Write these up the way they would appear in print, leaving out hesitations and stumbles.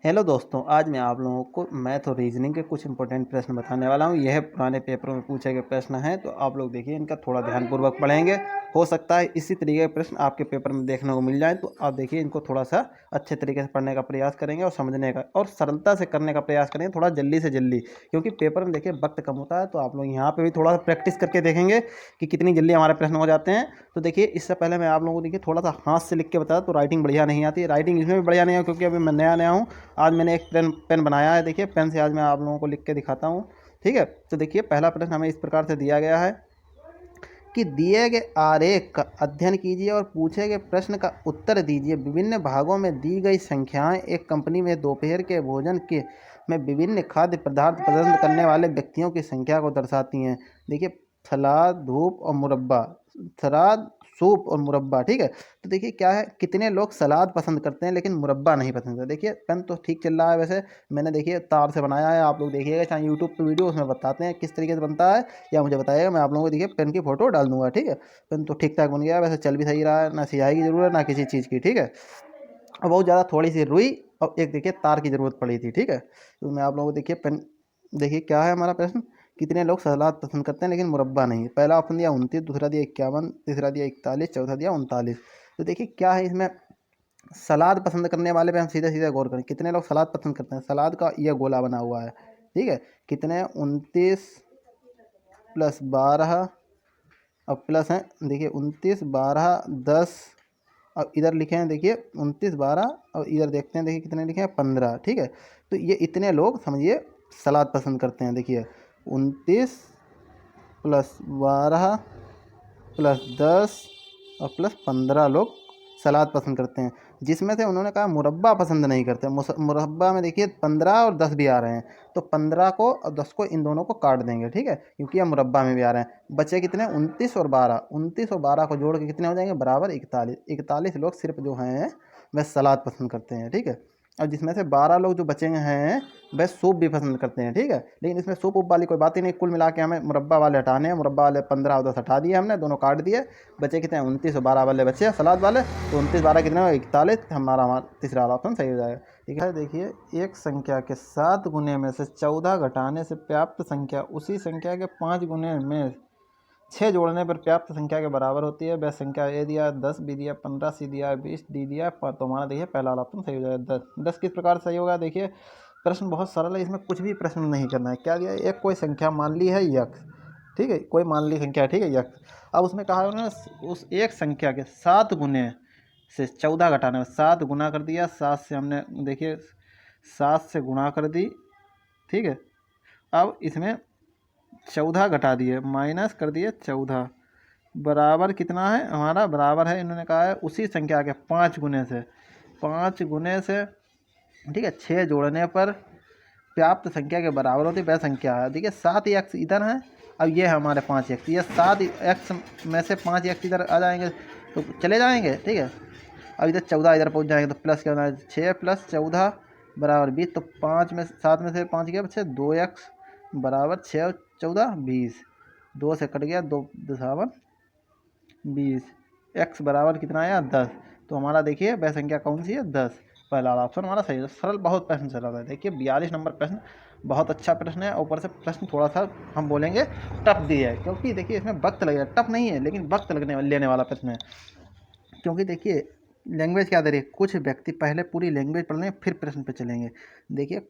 Hello दोस्तों, आज मैं आप लोगों को मैथ और रीजनिंग के कुछ इंपॉर्टेंट प्रश्न बताने वाला हूँ। यह पुराने पेपरों में पूछे गए प्रश्न हैं, तो आप लोग देखिए इनका थोड़ा ध्यानपूर्वक पढ़ेंगे। हो सकता है इसी तरीके के प्रश्न आपके पेपर में देखने को मिल जाए, तो आप देखिए इनको थोड़ा सा अच्छे तरीके से पढ़ने का प्रयास करेंगे और समझने का और सरलता से करने का प्रयास करेंगे, थोड़ा जल्दी से जल्दी, क्योंकि पेपर में देखिए वक्त कम होता है। तो आप लोग यहाँ पर भी थोड़ा सा प्रैक्टिस करके देखेंगे कि कितनी जल्दी हमारे प्रश्न हो जाते हैं। तो देखिए इससे पहले मैं आप लोगों को देखिए थोड़ा सा हाथ से लिख के बताया, तो राइटिंग बढ़िया नहीं आती है। राइटिंग इसमें भी बढ़िया नहीं है क्योंकि अभी मैं नया नया हूँ। आज मैंने एक पेन बनाया है, देखिए पेन से आज मैं आप लोगों को लिख के दिखाता हूँ। ठीक है, तो देखिए पहला प्रश्न हमें इस प्रकार से दिया गया है कि दिए गए आरेख का अध्ययन कीजिए और पूछे गए प्रश्न का उत्तर दीजिए। विभिन्न भागों में दी गई संख्याएं एक कंपनी में दोपहर के भोजन के में विभिन्न खाद्य पदार्थ पसंद करने वाले व्यक्तियों की संख्या को दर्शाती हैं। देखिए सलाद, धूप और मुरब्बा, सलाद, सूप और मुरब्बा। ठीक है, तो देखिए क्या है, कितने लोग सलाद पसंद करते हैं लेकिन मुरब्बा नहीं पसंद करते। देखिए पेन तो ठीक चल रहा है, वैसे मैंने देखिए तार से बनाया है, आप लोग देखिएगा चाहे यूट्यूब पे वीडियो, उसमें बताते हैं किस तरीके से बनता है, या मुझे बताइएगा, मैं आप लोगों को देखिए पेन की फ़ोटो डाल दूंगा। ठीक है, पेन तो ठीक ठाक बन गया है, वैसे चल भी सही रहा है, ना सियाही की ज़रूरत ना किसी चीज़ की। ठीक है, और बहुत ज़्यादा थोड़ी सी रुई और एक देखिए तार की ज़रूरत पड़ी थी। ठीक है, तो मैं आप लोगों को देखिए पेन, देखिए क्या है हमारा प्रश्न, कितने लोग सलाद पसंद करते हैं लेकिन मुरब्बा नहीं। पहला ऑप्शन दिया 29, दूसरा दिया 51, तीसरा दिया 41, चौथा दिया 39। तो देखिए क्या है इसमें, सलाद पसंद करने वाले पे हम सीधे सीधे गौर करें, कितने लोग सलाद पसंद करते हैं। सलाद का यह गोला बना हुआ है। ठीक है, कितने, 29 प्लस 12 और प्लस हैं, देखिए 29, 12, 10 और इधर लिखे हैं देखिए 29, 12 और इधर देखते हैं देखिए कितने लिखे हैं, 15। ठीक है, तो ये इतने लोग समझिए सलाद पसंद करते हैं। देखिए 29 प्लस 12 प्लस 10 और प्लस 15 लोग सलाद पसंद करते हैं, जिसमें से उन्होंने कहा मुरब्बा पसंद नहीं करते। मुरब्बा में देखिए 15 और 10 भी आ रहे हैं, तो 15 को और 10 को, इन दोनों को काट देंगे। ठीक है, क्योंकि ये मुरब्बा में भी आ रहे हैं। बचे कितने, 29 और 12, 29 और 12 को जोड़ के कितने हो जाएंगे, बराबर 41। 41 लोग सिर्फ जो हैं वह सलाद पसंद करते हैं। ठीक है, और जिसमें से 12 लोग जो बचे हैं वह सूप भी पसंद करते हैं। ठीक है, लेकिन इसमें सूप उप वाली कोई बात ही नहीं, कुल मिला के हमें मुरब्बा वाले हटाने हैं। मुरब्बा वाले 15 और 10 हटा दिए हमने, दोनों काट दिए। बचे कितने, 29 और 12 वाले बचे हैं सलाद वाले, तो 29 12 कितने हो, 41। हमारा तीसरा वाला ऑप्शन सही हो जाएगा। ठीक है, देखिए एक संख्या के 7 गुने में से 14 घटाने से प्राप्त संख्या उसी संख्या के 5 गुने में 6 जोड़ने पर प्राप्त संख्या के बराबर होती है। वह संख्या ए दिया, 10 बी दिया, 15 सी दिया, 20 डी दिया, तो हमारा देखिए पहला वाला ऑप्शन सही हो जाएगा 10। 10 किस प्रकार सही होगा, देखिए प्रश्न बहुत सरल है, इसमें कुछ भी प्रश्न नहीं करना है। क्या दिया, एक कोई संख्या मान ली है यक्स। ठीक है, कोई मान ली संख्या, ठीक है यक्स। अब उसमें कहा है उन्होंने उस एक संख्या के 7 गुने से 14 घटाने में 7 गुना कर दिया, 7 से हमने देखिए 7 से गुणा कर दी। ठीक है, अब इसमें 14 घटा दिए, माइनस कर दिए 14, बराबर कितना है हमारा, बराबर है, इन्होंने कहा है उसी संख्या के 5 गुने से, 5 गुने से। ठीक है, 6 जोड़ने पर प्राप्त संख्या के बराबर होती है वह संख्या है। देखिए 7 एक्स इधर है, अब ये है हमारे 5 एक्स, ये 7 एक्स में से 5 एक्स इधर आ जाएंगे तो चले जाएंगे। ठीक है, अब इधर 14 इधर पहुंच जाएंगे, तो प्लस क्या होना है, 6 प्लस 14 बराबर 20। तो 5 में 7 में से 5 गया बच्चे 2 एक्स बराबर 6 और 14 20, 2 से कट गया, 2 2 20, एक्स बराबर कितना आया 10। तो हमारा देखिए वह संख्या कौन सी है, 10। पहला वाला ऑप्शन हमारा सही है। सरल बहुत प्रश्न चला था। देखिए 42 नंबर प्रश्न बहुत अच्छा प्रश्न है, ऊपर से प्रश्न थोड़ा सा हम बोलेंगे टफ दिया है, क्योंकि देखिए इसमें वक्त लगेगा, टफ नहीं है लेकिन वक्त लगने लेने वाला प्रश्न है। क्योंकि देखिए लैंग्वेज क्या दे रही है, कुछ व्यक्ति पहले पूरी लैंग्वेज पढ़ लें फिर प्रश्न पे चलेंगे। देखिए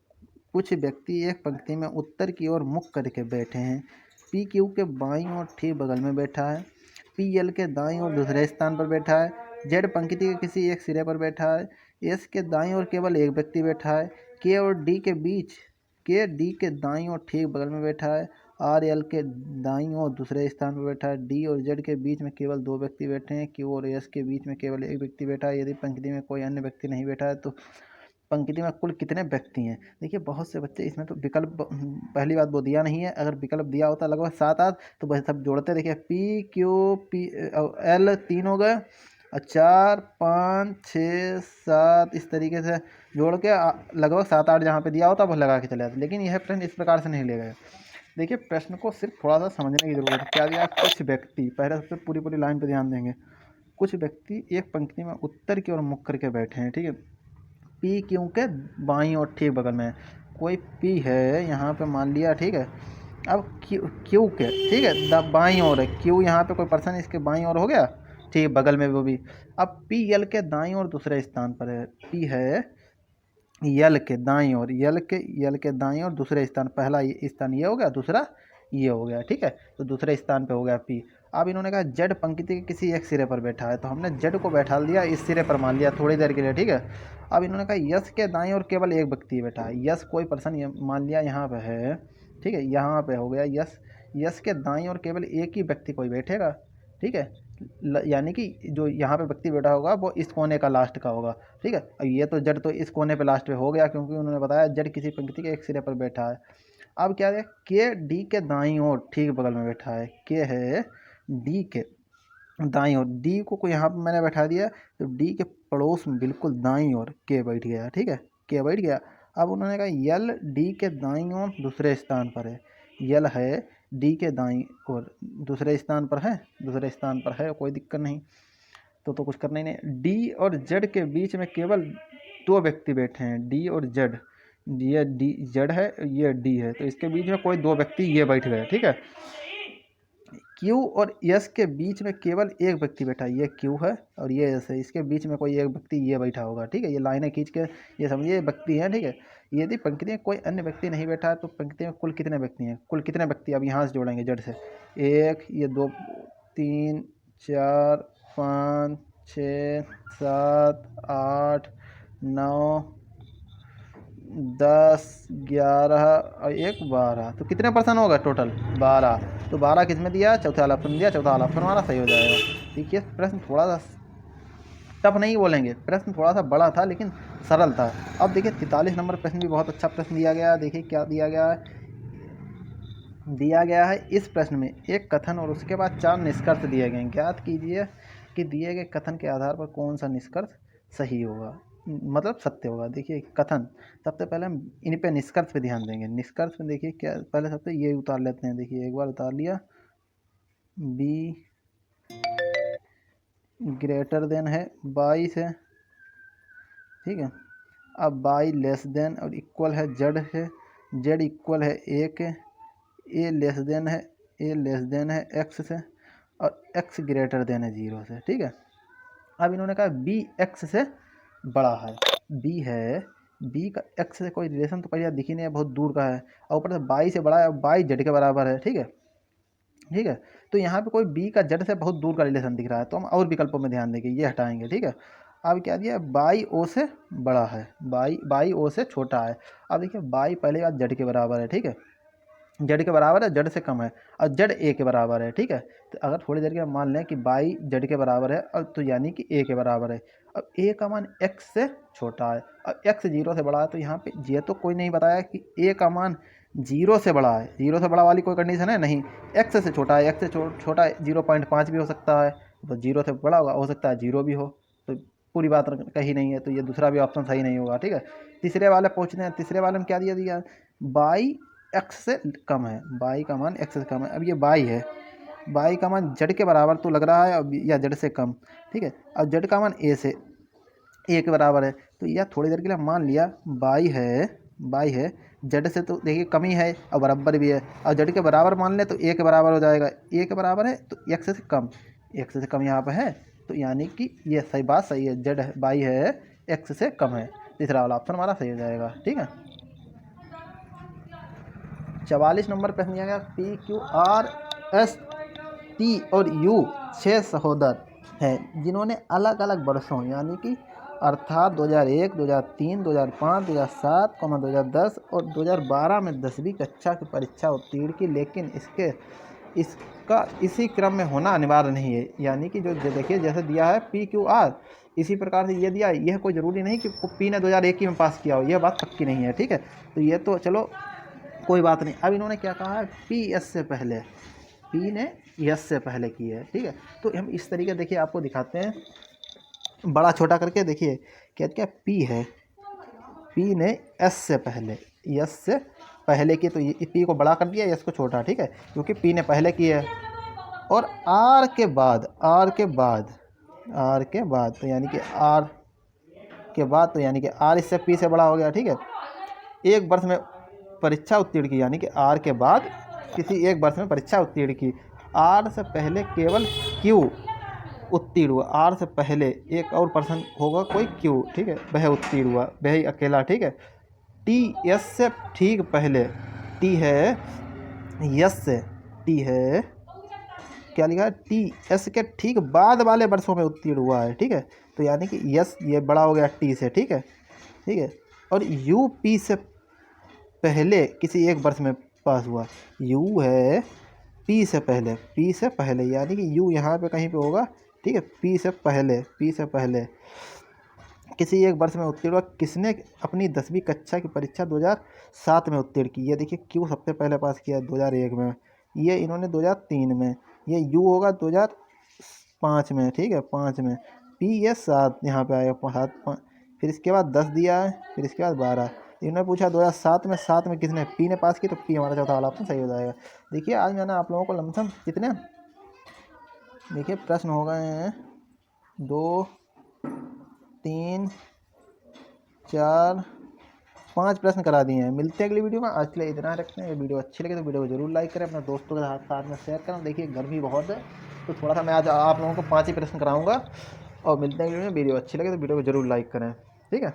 कुछ व्यक्ति एक पंक्ति में उत्तर की ओर मुख करके बैठे हैं। पी क्यू के बाईं ओर ठीक बगल में बैठा है, पी एल के दाईं ओर दूसरे स्थान पर बैठा है, जेड पंक्ति के किसी एक सिरे पर बैठा है, एस के दाईं ओर केवल एक व्यक्ति बैठा है, के और डी के बीच, के डी के दाईं ओर ठीक बगल में बैठा है, आर एल के दाईं ओर दूसरे स्थान पर बैठा है, डी और जेड के बीच में केवल 2 व्यक्ति बैठे हैं, क्यू और एस के बीच में केवल एक व्यक्ति बैठा है। यदि पंक्ति में कोई अन्य व्यक्ति नहीं बैठा है तो पंक्ति में कुल कितने व्यक्ति हैं। देखिए बहुत से बच्चे इसमें तो विकल्प, पहली बात वो दिया नहीं है, अगर विकल्प दिया होता लगभग 7 8 तो बस सब जोड़ते। देखिए पी क्यू पी एल 3 हो गए और 4 5 6 7 इस तरीके से जोड़ के लगभग 7 8 जहाँ पे दिया होता वो लगा के चले जाते, लेकिन यह प्रश्न इस प्रकार से नहीं ले गए। देखिए प्रश्न को सिर्फ थोड़ा सा समझने की जरूरत है। क्या दिया, कुछ व्यक्ति, पहले सबसे पूरी लाइन पर ध्यान देंगे। कुछ व्यक्ति एक पंक्ति में उत्तर की ओर मुख करके बैठे हैं। ठीक है, पी क्यू के बाईं और ठीक बगल में कोई पी है यहाँ पे मान लिया, ठीक है। अब क्यू के, ठीक है, बाईं ओर है क्यू, यहाँ पे कोई पर्सन इसके बाईं ओर हो गया, ठीक, बगल में वो भी। अब पी यल के दाईं ओर दूसरे स्थान पर है, पी है यल के दाईं ओर, यल के दाईं ओर दूसरे स्थान, पहला स्थान ये हो गया, दूसरा ये हो गया, ठीक है। तो दूसरे स्थान पे हो गया पी। अब इन्होंने कहा जेड पंक्ति के किसी एक सिरे पर बैठा है, तो हमने जेड को बैठा दिया इस सिरे पर, मान लिया थोड़ी देर के लिए, ठीक है। अब इन्होंने कहा यस के दाईं ओर केवल एक व्यक्ति बैठा है, यस कोई पर्सन मान लिया यहाँ पे है, ठीक है, यहाँ पे हो गया यस, यस के दाईं ओर केवल एक ही व्यक्ति कोई बैठेगा, ठीक है, यानी कि जो यहाँ पे व्यक्ति बैठा होगा वो इस कोने का लास्ट का होगा, ठीक है। अब ये तो जड़ तो इस कोने पे लास्ट पे हो गया, क्योंकि उन्होंने बताया जड़ किसी पंक्ति के एक सिरे पर बैठा है। अब क्या है, के डी के दाईं ओर ठीक बगल में बैठा है, के है डी के दाईं ओर, डी को यहाँ पे मैंने बैठा दिया, तो डी के पड़ोस में बिल्कुल दाईं ओर के बैठ गया, ठीक है, के बैठ गया। अब उन्होंने कहा यल डी के दाईं ओर दूसरे स्थान पर है, यल है डी के दाईं ओर दूसरे स्थान पर है, दूसरे स्थान पर है, कोई दिक्कत नहीं, तो कुछ करना ही नहीं। डी और जेड के बीच में केवल दो व्यक्ति बैठे हैं, डी और जेड, ये डी जेड है, ये डी है, तो इसके बीच में कोई दो व्यक्ति ये बैठ गए, ठीक है। क्यू और यस के बीच में केवल एक व्यक्ति बैठा है, ये क्यू है और ये यस है, इसके बीच में कोई एक व्यक्ति ये बैठा होगा, ठीक है। ये लाइनें खींच के ये समझिए व्यक्ति हैं, ठीक है। यदि पंक्ति में कोई अन्य व्यक्ति नहीं बैठा है तो पंक्ति में कुल कितने व्यक्ति हैं, कुल कितने व्यक्ति, अब यहाँ से जोड़ेंगे जड़ से, एक, ये दो, 3, 4, 5, 6, 7, 8, 9, 10, 11 और एक 12, तो कितने पर्सन होगा टोटल, 12। तो 12 किस में दिया, चौथा वाला ऑप्शन दिया, चौथा वाला ऑप्शन हमारा सही हो जाएगा। देखिए प्रश्न थोड़ा सा टफ नहीं बोलेंगे, प्रश्न थोड़ा सा बड़ा था लेकिन सरल था। अब देखिए 43 नंबर प्रश्न भी बहुत अच्छा प्रश्न दिया गया है। देखिए क्या दिया गया है, इस प्रश्न में एक कथन और उसके बाद 4 निष्कर्ष दिए गए हैं। ज्ञात कीजिए कि दिए गए कथन के आधार पर कौन सा निष्कर्ष सही होगा, मतलब सत्य होगा। देखिए कथन, सबसे पहले हम इन पे निष्कर्ष पे ध्यान देंगे। निष्कर्ष में देखिए क्या, पहले सबसे ये उतार लेते हैं, देखिए एक बार उतार लिया, बी ग्रेटर देन है 22 है, ठीक है। अब बाई लेस देन और इक्वल है जेड है, जेड इक्वल है 1 है, ए लेस देन है एक्स से और एक्स ग्रेटर देन है 0 से, ठीक है। अब इन्होंने कहा बी एक्स से बड़ा है, बी है, बी का एक्स से कोई रिलेशन तो पहले दिख ही नहीं है, बहुत दूर का है, और ऊपर से बाई से बड़ा है, बाई जेड के बराबर है, ठीक है, ठीक है। तो यहाँ पे कोई बी का जेड से बहुत दूर का रिलेशन दिख रहा है, तो हम और विकल्पों में ध्यान देंगे, ये हटाएंगे, ठीक है। अब क्या दिया, बाई ओ से बड़ा है, बाई ओ से छोटा है। अब देखिए बाई पहले बात जेड के बराबर है, ठीक है, जेड के बराबर है, जेड से कम है, और जेड ए के बराबर है, ठीक है। तो अगर थोड़ी देर के मान लें कि बाई जेड के बराबर है, और तो यानी कि ए के बराबर है। अब ए का मान एक्स से छोटा है और एक्स 0 से बड़ा है, तो यहाँ पे ये तो कोई नहीं बताया कि ए का मान 0 से बड़ा है, 0 से बड़ा वाली कोई कंडीशन है नहीं, एक्स से छोटा है, एक्स से छोटा 0.5 भी हो सकता है, तो 0 से बड़ा होगा, हो सकता है 0 भी हो, तो पूरी बात कही नहीं है, तो ये दूसरा भी ऑप्शन सही नहीं होगा, ठीक है। तीसरे वाले पूछते हैं, तीसरे वाले में क्या दिया, बाई एक्स से कम है, बाई का मान एक्स से कम है। अब ये बाई है, बाई का मान जेड के बराबर तो लग रहा है, अब या जेड से कम, ठीक है। अब जेड का मान ए के बराबर है, तो यह थोड़ी देर के लिए मान लिया बाई है, जेड से तो देखिए कम ही है और बराबर भी है, और जेड के बराबर मान ले तो ए के बराबर हो जाएगा, ए के बराबर है तो एक्स से कम यहाँ पे है, तो यानी कि ये सही बात सही है, जेड बाई है एक्स से कम है, तीसरा वाला ऑप्शन हमारा सही हो जाएगा, ठीक है। 44 नंबर प्रश्न दिया गया, P Q R S T और यू 6 सहोदर हैं जिन्होंने अलग अलग वर्षों यानी कि अर्थात 2001, 2003, 2005, 2007, 2010 और 2012 में 10वीं कक्षा की परीक्षा उत्तीर्ण की, लेकिन इसका इसी क्रम में होना अनिवार्य नहीं है। यानी कि जो देखिए जैसे दिया है पी क्यू आर, इसी प्रकार से ये दिया है, यह कोई ज़रूरी नहीं कि पी ने 2001 में पास किया हो, यह बात पक्की नहीं है, ठीक है। तो ये तो चलो कोई बात नहीं। अब इन्होंने क्या कहा है, पी एस से पहले, पी ने यस से पहले की है, ठीक है। तो हम इस तरीके देखिए आपको दिखाते हैं, बड़ा छोटा करके देखिए क्या पी है, पी ने एस से पहले, यस से पहले की, तो ये पी को बड़ा कर दिया, यस को छोटा, ठीक है, क्योंकि पी ने पहले की है। और आर के बाद तो यानी कि आर के बाद, तो यानी कि आर इससे पी से बड़ा हो गया, ठीक है। एक वर्ष में परीक्षा उत्तीर्ण की, यानी कि आर के बाद किसी एक वर्ष में परीक्षा उत्तीर्ण की। आर से पहले केवल क्यू उत्तीर्ण हुआ, आर से पहले एक और पर्सन होगा कोई क्यू, ठीक है, वह उत्तीर्ण हुआ, वह ही अकेला, ठीक है। टी एस से ठीक पहले, टी है यस से, टी है क्या लिखा है, टी एस के ठीक बाद वाले वर्षों में उत्तीर्ण हुआ है, ठीक है। तो यानी कि यस ये बड़ा हो गया टी से, ठीक है, ठीक है। और यू पी से पहले किसी एक वर्ष में पास हुआ, यू है पी से पहले, पी से पहले, यानी कि यू यहाँ पे कहीं पे होगा, ठीक है, पी से पहले, पी से पहले किसी एक वर्ष में उत्तीर्ण हुआ। किसने अपनी 10वीं कक्षा की परीक्षा 2007 में उत्तीर्ण की। ये देखिए क्यू सबसे पहले पास किया 2001 में, ये इन्होंने 2003 में, ये यू होगा 2005 में, ठीक है, 5 में, पी ये 7 यहाँ पे आएगा, 7, फिर इसके बाद 10 दिया है, फिर इसके बाद 12। इन्होंने पूछा 2007 में, 7 में किसने, पी ने पास की, तो पी हमारा चौथा वाला ऑप्शन सही हो जाएगा। देखिए आज मैंने आप लोगों को लमसम कितने, देखिए प्रश्न हो गए हैं 2 3 4 5 प्रश्न करा दिए हैं। मिलते हैं अगली वीडियो में, आज के लिए इतना रखते हैं। वीडियो अच्छी लगे तो वीडियो को जरूर लाइक करें, अपने दोस्तों के साथ में शेयर करें। देखिए गर्मी बहुत है तो थोड़ा सा मैं आज आप लोगों को 5 ही प्रश्न कराऊंगा। और मिलते हैं अगली वीडियो में, वीडियो अच्छी लगे तो वीडियो को जरूर लाइक करें, ठीक है।